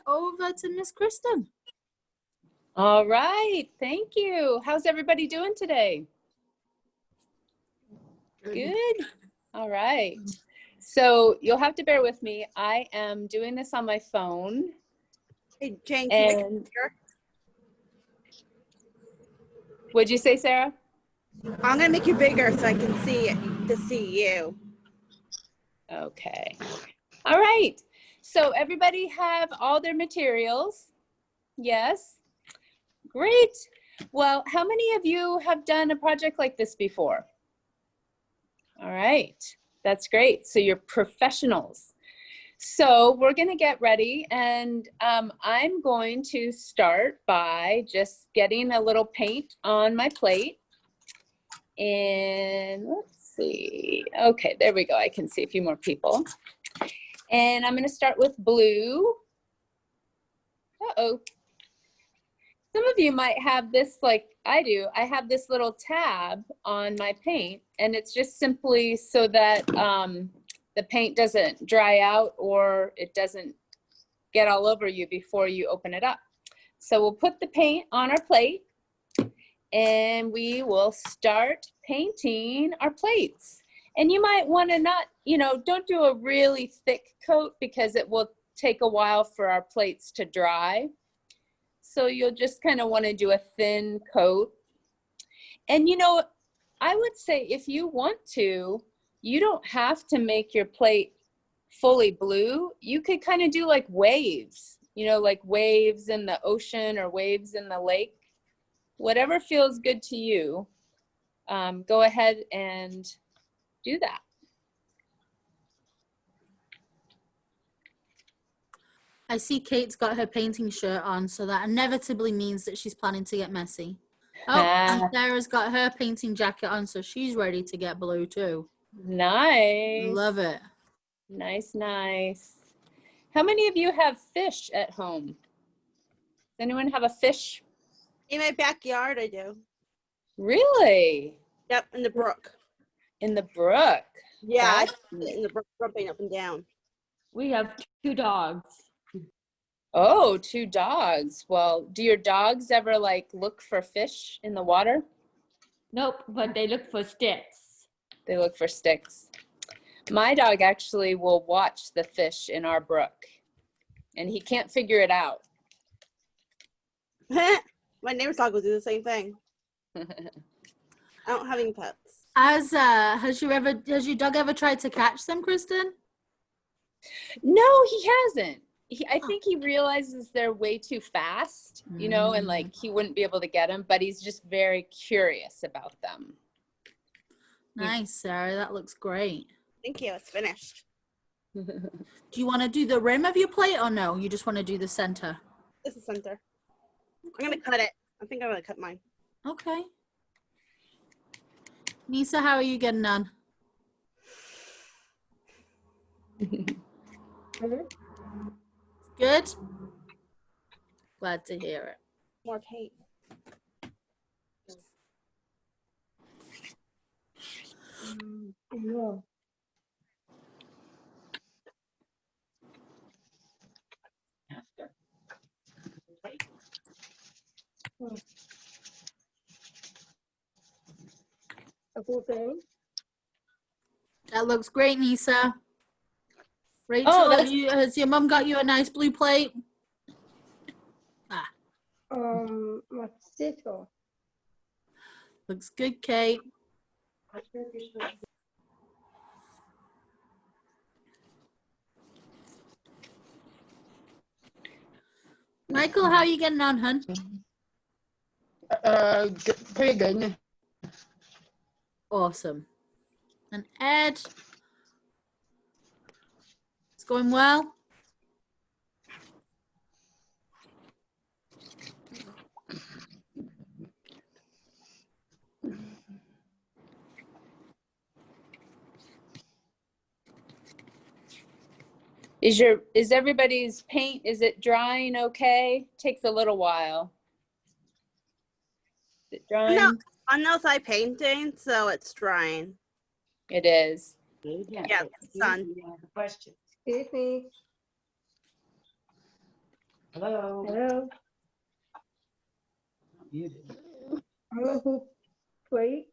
over to Miss Kristen. All right, thank you. How's everybody doing today? Good. All right. So you'll have to bear with me. I am doing this on my phone. Hey, Jane, And what'd you say, Sarah? I'm gonna make you bigger so I can see it, to see you. Okay. All right. So everybody have all their materials? Yes. Great. Well, how many of you have done a project like this before? All right. That's great. So you're professionals. So we're going to get ready, and I'm going to start by just getting a little paint on my plate. And let's see. Okay, there we go. I can see a few more people. And I'm going to start with blue. Uh-oh. Some of you might have this like I do. I have this little tab on my paint, and it's just simply so that the paint doesn't dry out or it doesn't get all over you before you open it up. So we'll put the paint on our plate, and we will start painting our plates. And you might want to not, don't do a really thick coat because it will take a while for our plates to dry. So you'll just kind of want to do a thin coat. And I would say if you want to, you don't have to make your plate fully blue. You could kind of do like waves, like waves in the ocean or waves in the lake. Whatever feels good to you, go ahead and do that. I see Kate's got her painting shirt on, so that inevitably means that she's planning to get messy. Oh, and Sarah's got her painting jacket on, so she's ready to get blue too. Nice. Love it. Nice, nice. How many of you have fish at home? Does anyone have a fish? In my backyard, I do. Really? Yep, in the brook. In the brook? Yeah, in the brook, jumping up and down. We have 2 dogs. Oh, 2 dogs. Well, do your dogs ever look for fish in the water? Nope, but they look for sticks. They look for sticks. My dog actually will watch the fish in our brook, and he can't figure it out. My neighbor's dog will do the same thing. I don't have any pets. Has your dog ever tried to catch them, Kristen? No, he hasn't. I think he realizes they're way too fast, and he wouldn't be able to get them, but he's just very curious about them. Nice, Sarah. That looks great. Thank you. It's finished. Do you want to do the rim of your plate or no? You just want to do the center? This is center. I'm going to cut it. I think I'm going to cut mine. Okay. Nisa, how are you getting on? Good? Glad to hear it. More paint. Yeah. A full thing? That looks great, Nisa. Rachel, has your mom got you a nice blue plate? What's this for? Looks good, Kate. Michael, how are you getting on, hun? Pretty good. Awesome. And Ed, it's going well? Is everybody's paint, is it drying okay? Takes a little while. Is it drying? No, I'm outside painting, so it's drying. It is. Yeah, the sun. Excuse me. Hello. Hello. Muted. I'm a hoop plate.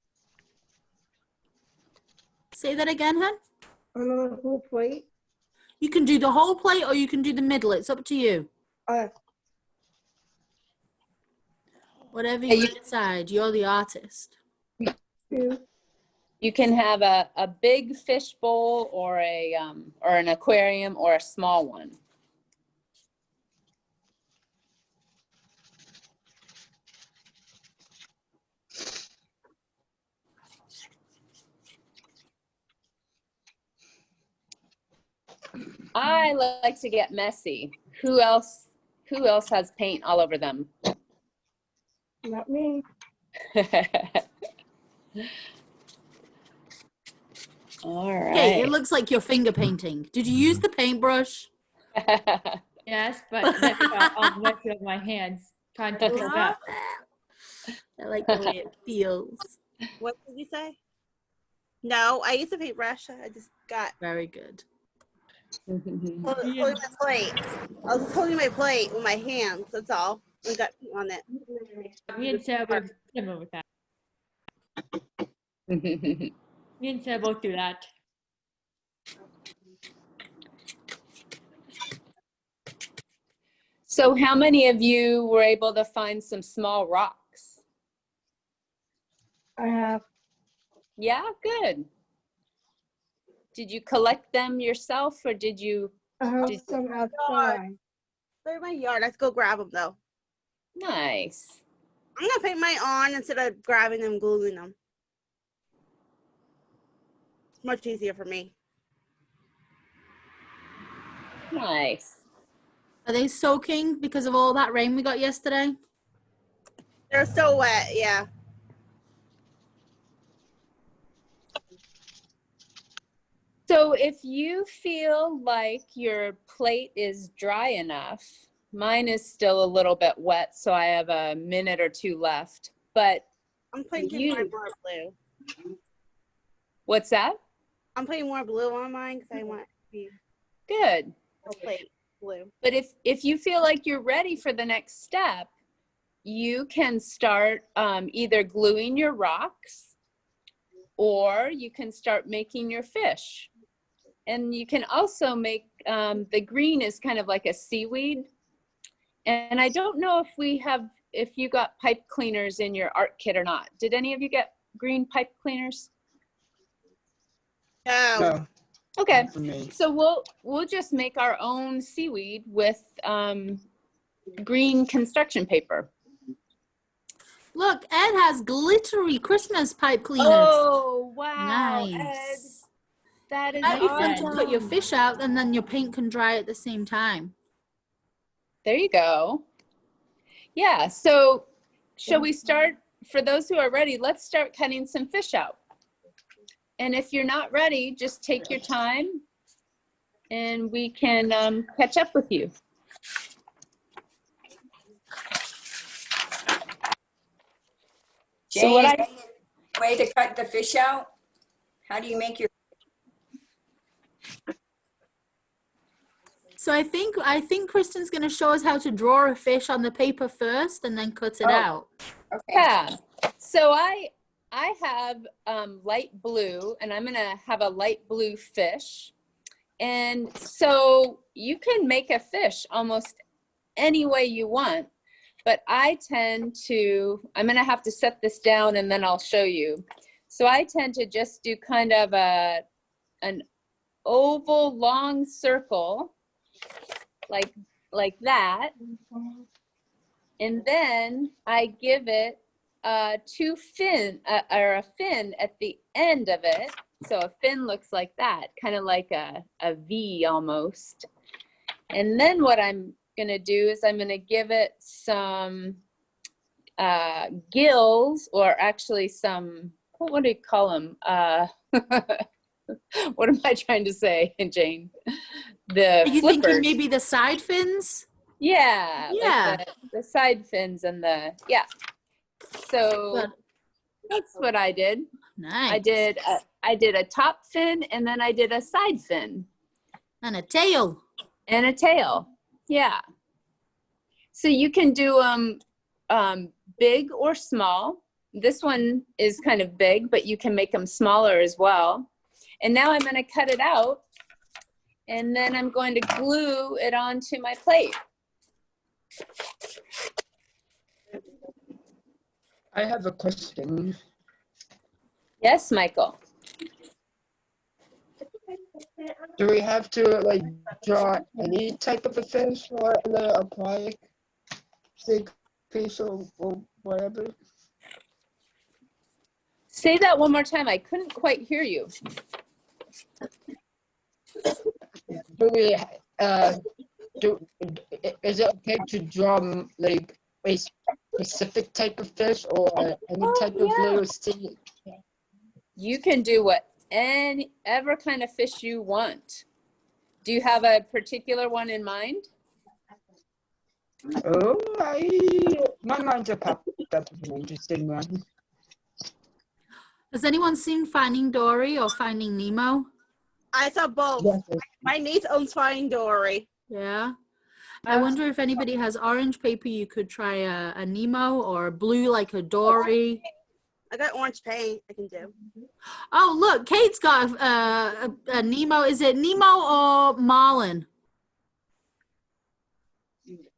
Say that again, hun. I'm on a hoop plate. You can do the whole plate or you can do the middle. It's up to you. Whatever Yeah, you decide. You're the artist. Two. You can have a big fish bowl or or an aquarium or a small one. I like to get messy. Who else has paint all over them? Not me. All Okay, it right. looks like you're finger painting. Did you use the paintbrush? Yes, but then I got all messy with my hands trying to pick up. I like the way it feels. What did you say? No, I used a paintbrush. I just got Very good. holding my plate. I was just holding my plate with my hands. That's all. And got paint on it. Me and Sarah were similar with that. Me and Sarah both do that. So how many of you were able to find some small rocks? I have. Yeah, good. Did you collect them yourself or did you? I have some outside. They're in my yard. Let's go grab them though. Nice. I'm gonna paint mine on instead of grabbing them, gluing them. It's much easier for me. Nice. Are they soaking because of all that rain we got yesterday? They're so wet. Yeah. So if you feel like your plate is dry enough, mine is still a little bit wet, so I have a minute or two left. But I'm painting mine more blue. what's that? I'm putting more blue on mine because I want it to be Good. a plate blue. But if you feel like you're ready for the next step, you can start either gluing your rocks or you can start making your fish. And you can also make, the green is kind of like a seaweed. And I don't know if you got pipe cleaners in your art kit or not. Did any of you get green pipe cleaners? No. No, Okay, for me. so we'll just make our own seaweed with green construction paper. Look, Ed has glittery Christmas pipe cleaners. Oh, wow, Ed. Nice. That is That'd be fun to awesome. cut your fish out and then your paint can dry at the same time. There you go. Yeah, so shall we start? For those who are ready, let's start cutting some fish out. And if you're not ready, just take your time and we can catch up with you. Jane, is there a way to cut the fish out? How do you make your? So I think Kristen's going to show us how to draw a fish on the paper first and then cut it out. Okay. Yeah, so I have light blue and I'm gonna have a light blue fish. And so you can make a fish almost any way you want, but I'm gonna have to set this down and then I'll show you. So I tend to just do kind of an oval long circle like that. And then I give it a fin at the end of it. So a fin looks like that, kind of like a V almost. And then what I'm gonna do is I'm gonna give it some gills, or actually some, what do you call them? What am I trying to say, Jane? The Are you flippers. thinking maybe the side fins? Yeah, Yeah. like the side fins and yeah. So Good. that's what I did. Nice. I did a top fin and then I did a side fin. And a tail. And a tail. Yeah. So you can do big or small. This one is kind of big, but you can make them smaller as well. And now I'm going to cut it out, and then I'm going to glue it onto my plate. I have a question. Yes, Michael. Do we have to like draw any type of a fish or the aquatic fish or whatever? Say that one more time. I couldn't quite hear you. Do we is it okay to draw like a specific type of fish or any type of little sea? You can do whatever kind of fish you want. Do you have a particular one in mind? Oh, my mind's a pop. That's an interesting one. Has anyone seen Finding Dory or Finding Nemo? I saw both. Yes, My niece owns Finding Dory. Yeah. I wonder if anybody has orange paper, you could try a Nemo, or blue like a Dory. I got orange paint I can do. Oh, look, Kate's got a Nemo. Is it Nemo or Marlin?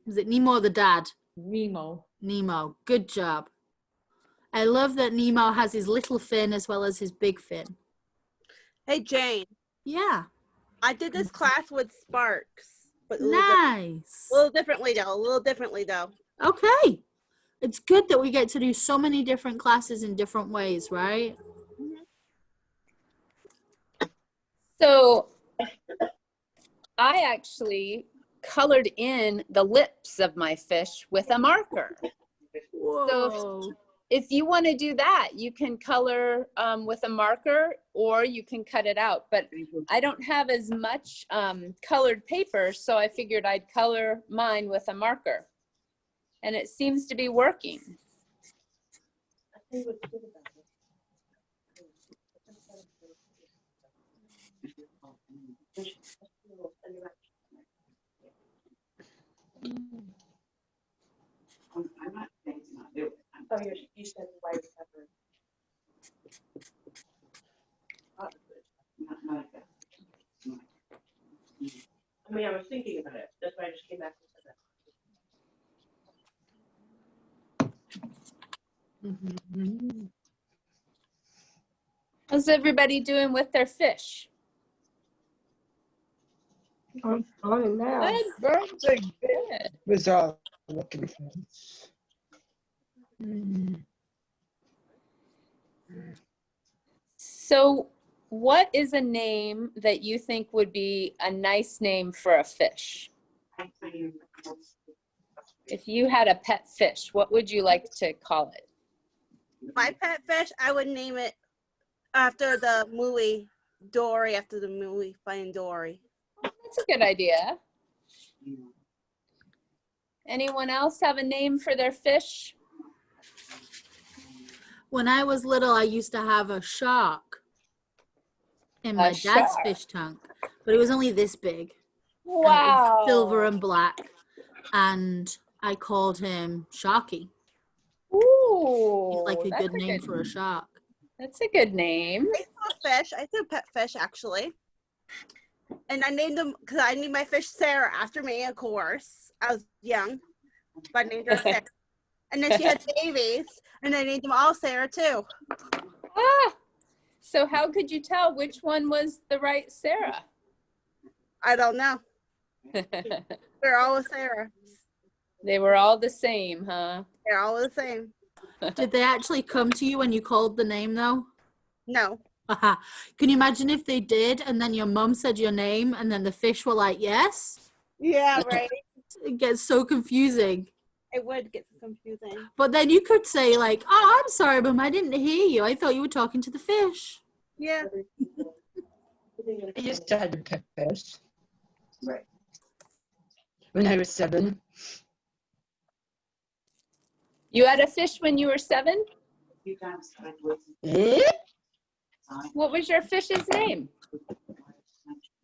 Is it Nemo or the dad? Nemo. Nemo. Good job. I love that Nemo has his little fin as well as his big fin. Hey, Jane. Yeah. I did this class with Sparks. But Nice. a little differently though. Okay. It's good that we get to do so many different classes in different ways, right? So I actually colored in the lips of my fish with a marker. Whoa. So if you want to do that, you can color with a marker, or you can cut it out. But I don't have as much colored paper, so I figured I'd color mine with a marker. And it seems to be working. You said white pepper. I mean, I was thinking about it. That's why I just came back and said that. How's everybody doing with their fish? I'm fine now. Good. That's a Good. bizarre looking fish. So what is a name that you think would be a nice name for a fish? If you had a pet fish, what would you like to call it? My pet fish, I would name it after the movie Dory, after the movie Finding Dory. That's a good idea. Anyone else have a name for their fish? When I was little, I used to have a shark in my dad's shark. fish tank, but it was only this big. And it Wow. was silver and black, and I called him Sharky. Ooh, He's like a that's good name for a shark. That's a good name. I saw a fish. I saw a pet fish actually, and I named him because I named my fish Sarah after me. Of course, I was young, but I named her Sarah. And then she had babies, and I named them all Sarah too. Ah, so how could you tell which one was the right Sarah? I don't know. They're all Sarah. They were all the same, huh? They're all the same. Did they actually come to you when you called the name, though? No. Can you imagine if they did, and then your mum said your name, and then the fish were like, yes? Yeah, right. It gets so confusing. It would get confusing. But then you could say, like, oh, I'm sorry, Mum, I didn't hear you. I thought you were talking to the fish. Yeah. I used to have a pet fish. Right. When I was 7. You had a fish when you were 7? Eh? What was your fish's name?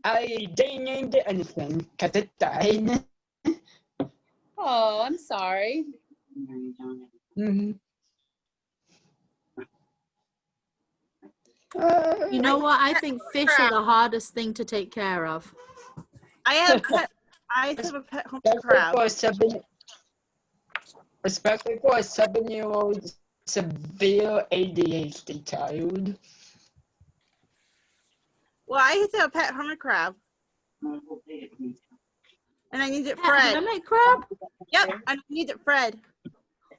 They named it anything because it died. Oh, I'm sorry. Mm-hmm. You know what? I think fish are the hardest thing to take care of. I have a pet hermit crab. Especially for a 7-year-old severe ADHD child. Well, I used to have a pet hermit crab. And I named it Pet Fred. hermit crab? Yep, I named it Fred.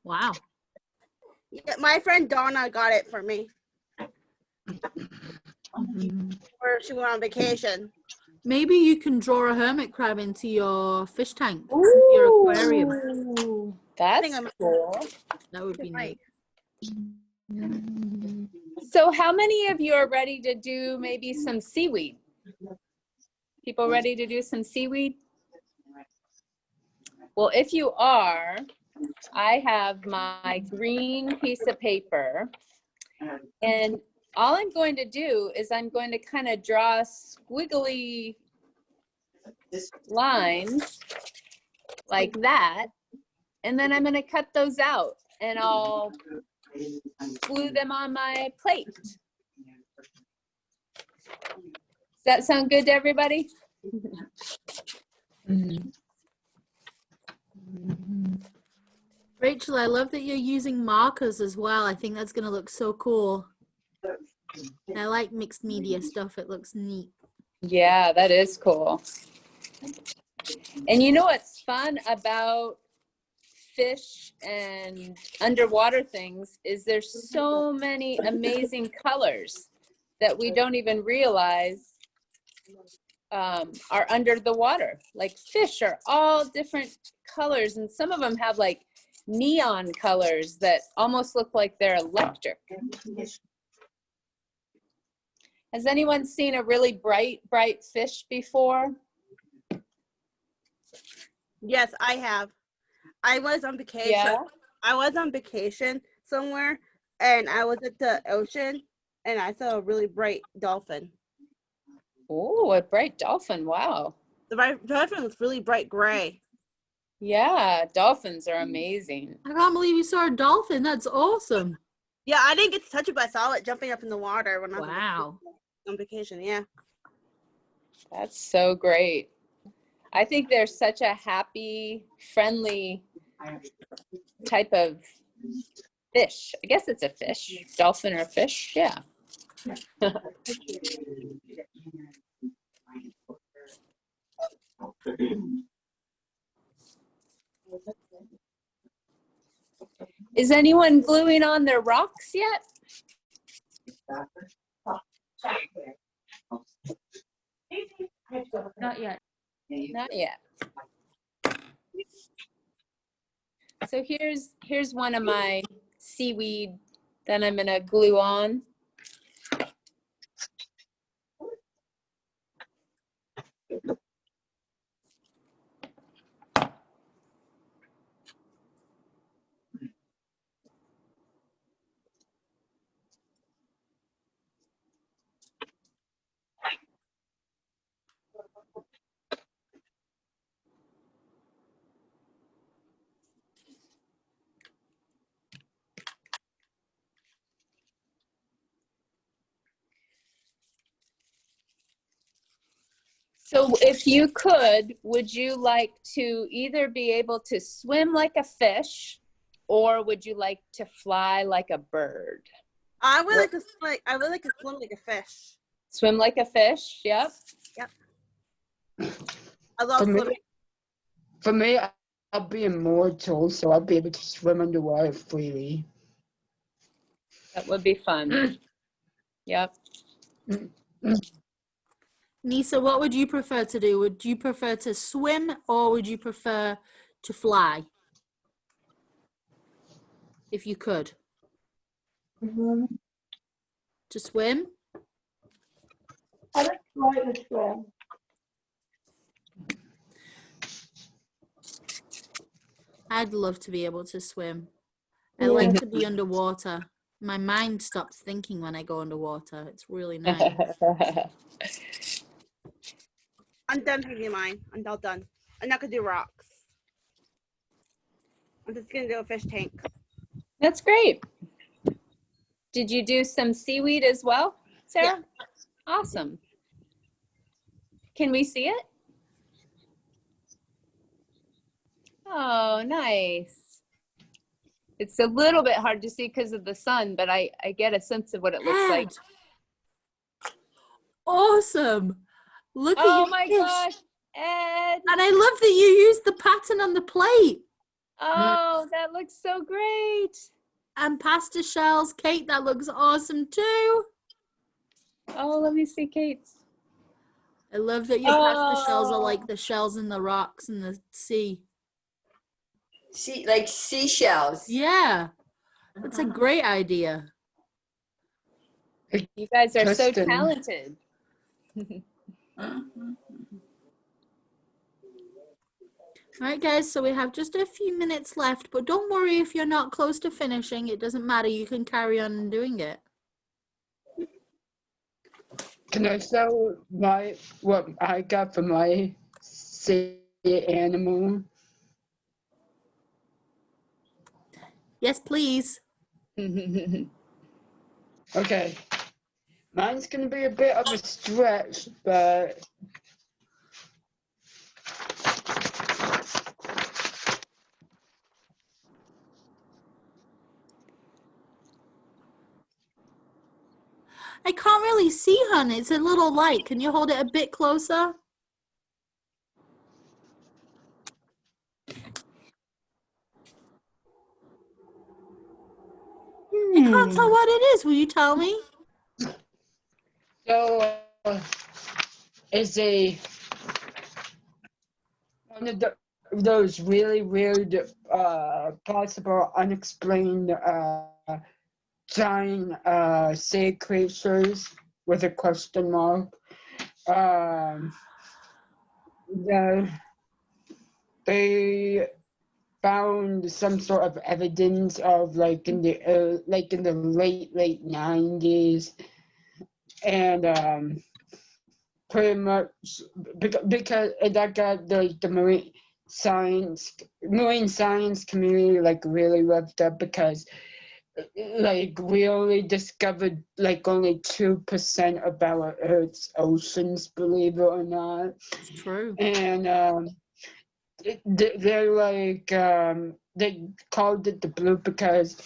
Wow. Yeah, my friend Donna got it for me. Or she went on vacation. Maybe you can draw a hermit crab into your fish tank, into your aquarium. Ooh, that's cool. That would be neat. So how many of you are ready to do maybe some seaweed? People ready to do some seaweed? Well, if you are, I have my green piece of paper, and all I'm going to do is I'm going to kind of draw squiggly lines like that, and then I'm going to cut those out and I'll glue them on my plate. Does that sound good to everybody? Rachel, I love that you're using markers as well. I think that's going to look so cool. I like mixed media stuff. It looks neat. Yeah, that is cool. And you know what's fun about fish and underwater things is there's so many amazing colors that we don't even realize are under the water. Like fish are all different colors, and some of them have like neon colors that almost look like they're electric. Has anyone seen a really bright fish before? Yes, I have. I was on vacation. Yeah. I was on vacation somewhere, and I was at the ocean, and I saw a really bright dolphin. Oh, a bright dolphin. Wow. The dolphin was really bright gray. Yeah, dolphins are amazing. I can't believe you saw a dolphin. That's awesome. Yeah, I didn't get to touch it, but I saw it jumping up in the water when I was Wow. on vacation. Yeah. That's so great. I think they're such a happy, friendly type of fish. I guess it's a fish, dolphin or fish. Yeah. Is anyone gluing on their rocks yet? Not yet. Not yet. So here's one of my seaweed that I'm gonna glue on. So if you could, would you like to either be able to swim like a fish, or would you like to fly like a bird? I would like to swim like a fish. Swim like a fish, yep. Yep. I love swimming. For me, I'll be immortal, so I'll be able to swim underwater freely. That would be fun. Yep. Nisa, what would you prefer to do? Would you prefer to swim or would you prefer to fly? If you could. To swim? I like to swim. I'd love to be able to swim. I like to be underwater. My mind stops thinking when I go underwater. It's really nice. I'm done thinking mine. I'm all done. I'm not gonna do rocks. I'm just gonna do a fish tank. That's great. Did you do some seaweed as well, Sarah? Yeah. Awesome. Can we see it? Oh, nice. It's a little bit hard to see because of the sun, but I get a sense of what it looks like. Ed, awesome. Look at Oh your my fish. gosh, Ed. And I love that you used the pattern on the plate. Oh, that looks so great. And pasta shells. Kate, that looks awesome too. Oh, let me see Kate's. I love that your pasta shells are Oh. like the shells in the rocks in the sea. See, like seashells. Yeah, that's a great idea. You guys are so Kristen. talented. Mhm. All right, guys, so we have just a few minutes left, but don't worry if you're not close to finishing. It doesn't matter. You can carry on doing it. Can I show what I got for my sea animal? Yes, please. Okay. Mine's gonna be a bit of a stretch, but I can't really see, hon. It's a little light. Can you hold it a bit closer? I can't tell what it is. Will you tell me? so it's one of those really weird, possible unexplained giant sea creatures with a question mark. They found some sort of evidence of like in the late 90s, and pretty much because that got the marine science community like really revved up because like we only discovered like only 2% of our Earth's oceans, believe it or not. It's true. And they're like they called it the blue because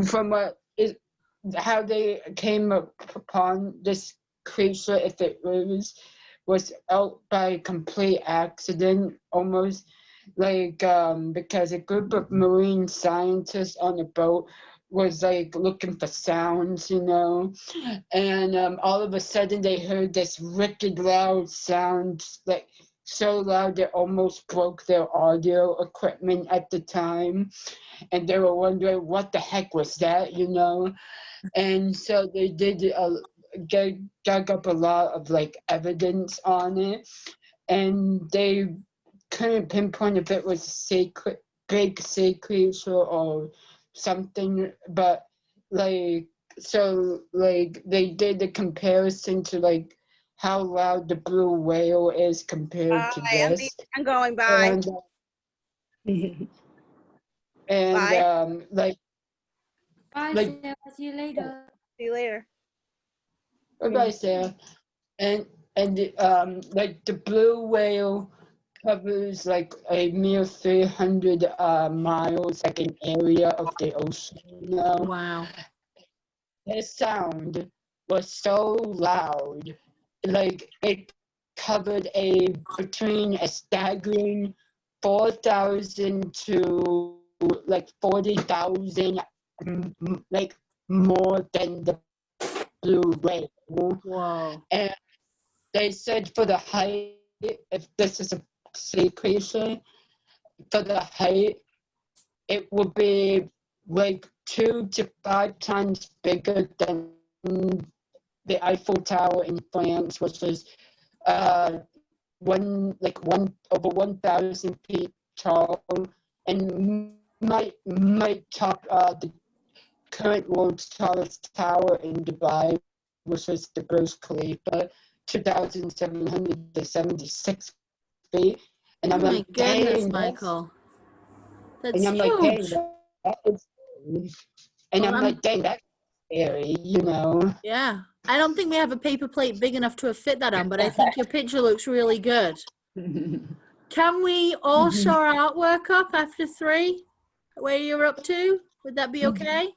from how they came upon this creature, if it was out by complete accident almost, like because a group of marine scientists on a boat was like looking for sounds, and all of a sudden they heard this wicked loud sound, like so loud it almost broke their audio equipment at the time, and they were wondering what the heck was that, and so they did dug up a lot of like evidence on it, and they couldn't pinpoint if it was a big sea creature or something, but like so like they did a comparison to like how loud the blue whale is compared to this. I'm going by. And Bye. Bye, like Sarah. See you later. See you later. bye Sarah. And like the blue whale covers like a mere 300 miles, like an area of the ocean. Wow. His sound was so loud, like it covered between a staggering 4,000 to like 40,000, like more than the blue whale. Whoa. And they said for the height, if this is a sea creature, for the height, it would be like 2 to 5 times bigger than the Eiffel Tower in France, which is over 1,000 feet tall, and might top the current world's tallest tower in Dubai, which is the Burj Khalifa, 2,776 feet. And Oh I'm my like, goodness, dang, Michael. That's And I'm like, dang, huge. that is, and Well, I'm like, dang, that's scary, you know. Yeah. I don't think we have a paper plate big enough to have fit that on, but I think your picture looks really good. Can we all show our artwork up after 3? Where you're up to? Would that be okay?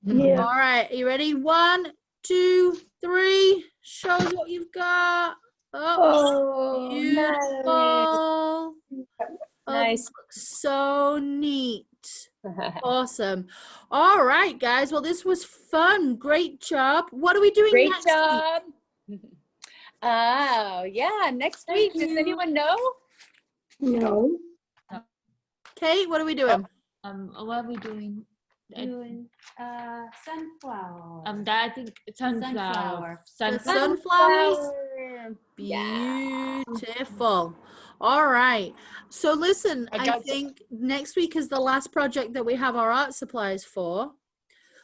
Yeah. All right. Are you ready? 1, 2, 3. Show us what you've got. Oh, Oh, beautiful. Oh, nice. looks so neat. Awesome. All right, guys. Well, this was fun. Great job. What are we doing Great next week? job. Oh, yeah, next week. Does anyone know? No. Kate, what are we doing? What are we doing? Doing sunflower. That I think sunflower. The Sunflower. sunflowers? Yeah. Beautiful. All right. So listen, I I got think next week is the last project that we have our art supplies for.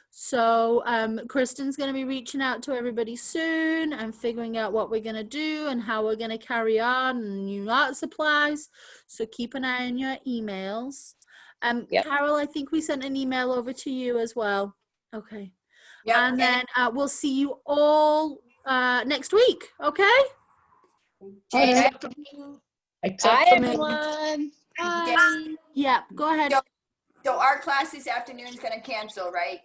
So Kristen's going to be reaching out to everybody soon and figuring out what we're going to do and how we're going to carry on and new art supplies. So keep an eye on your emails. Yep. Carol, I think we sent an email over to you as well. Okay. Yep, And then we'll see you all next week. Okay? Jane, except Bye, for me. everyone. Bye. Yeah, go ahead. so our class this afternoon is gonna cancel, right?